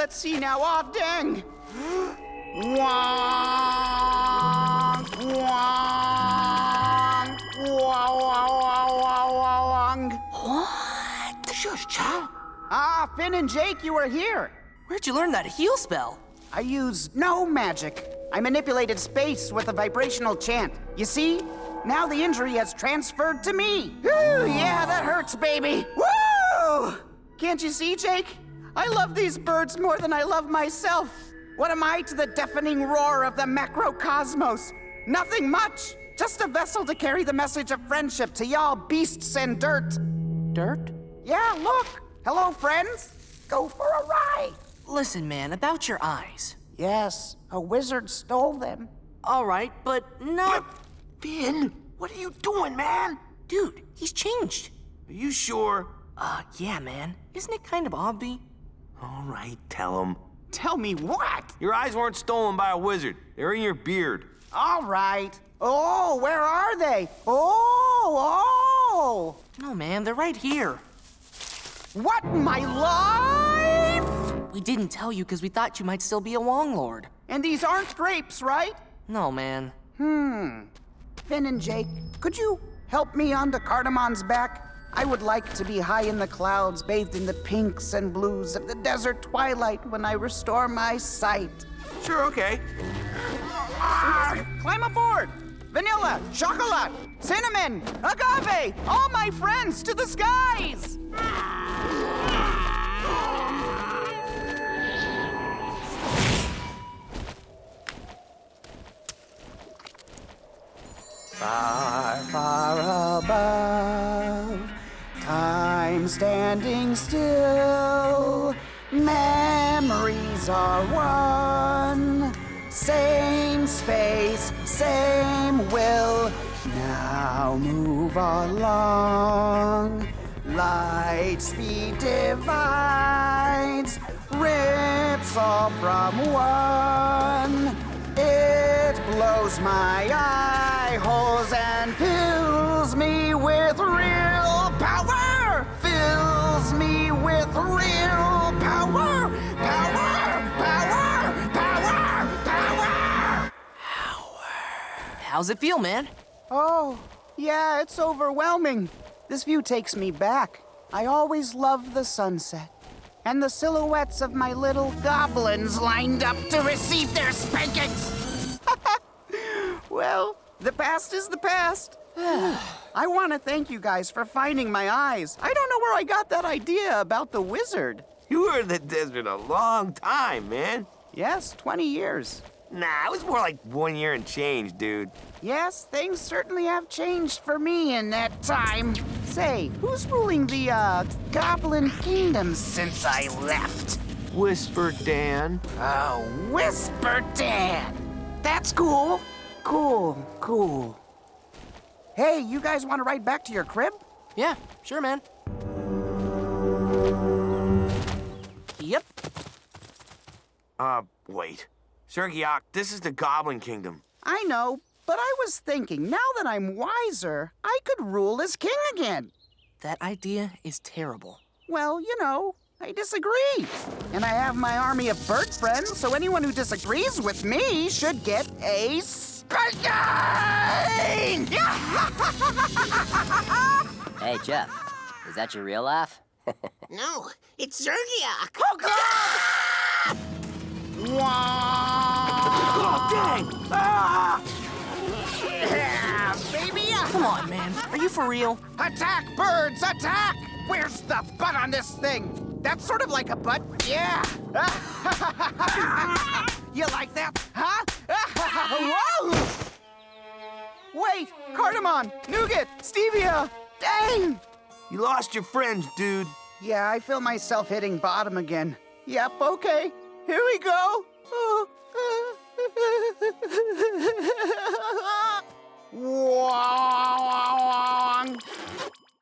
let's see now. Aw, dang. Wong, wong, wong. What? Shush, child. Ah, Finn and Jake, you are here. Where'd you learn that heal spell? I use no magic. I manipulated space with a vibrational chant. You see? Now the injury has transferred to me. Woo, yeah, that hurts, baby. Woo! Can't you see, Jake? I love these birds more than I love myself. What am I to the deafening roar of the macrocosmos? Nothing much. Just a vessel to carry the message of friendship to y'all beasts and dirt. Dirt? Yeah, look. Hello, friends. Go for a ride. Listen, man, about your eyes. Yes, a wizard stole them. All right, but not... Finn, what are you doing, man? Dude, he's changed. Are you sure? Yeah, man. Isn't it kind of obvi? All right, tell him. Tell me what? Your eyes weren't stolen by a wizard. They're in your beard. All right. Oh, where are they? Oh! No, man, they're right here. What, my life? We didn't tell you because we thought you might still be a Wong Lord. And these aren't grapes, right? No, man. Finn and Jake, could you help me onto Cardamon's back? I would like to be high in the clouds, bathed in the pinks and blues of the desert twilight when I restore my sight. Sure, okay. Climb aboard! Vanilla, chocolate, cinnamon, agave, all my friends to the skies! Far, far above, time standing still, memories are one, same space, same will, now move along, light speed divides, rips all from one, it blows my eye holes and fills me with real power, fills me with real power, power, power, power, power. How's it feel, man? Oh, yeah, it's overwhelming. This view takes me back. I always loved the sunset and the silhouettes of my little goblins lined up to receive their spankings. Well, the past is the past. I want to thank you guys for finding my eyes. I don't know where I got that idea about the wizard. You were in the desert a long time, man. Yes, 20 years. Nah, it was more like 1 year and change, dude. Yes, things certainly have changed for me in that time. Say, who's ruling the, Goblin Kingdom since I left? Whisper Dan. Oh, Whisper Dan! That's cool. Cool. Hey, you guys want to ride back to your crib? Yeah, sure, man. Yep. Wait. Sergiak, this is the Goblin Kingdom. I know, but I was thinking, now that I'm wiser, I could rule as king again. That idea is terrible. Well, you know, I disagree. And I have my army of bird friends, so anyone who disagrees with me should get a spanking! Hey, Jeff, is that your real laugh? No, it's Zergiak. Oh, God! Oh, dang! Ah! Yeah, baby! Come on, man. Are you for real? Attack, birds, attack! Where's the butt on this thing? That's sort of like a butt, yeah. You like that, huh? Whoa! Wait, cardamom, nougat, stevia, dang! You lost your friends, dude. Yeah, I feel myself hitting bottom again. Yep, okay, here we go. Wong.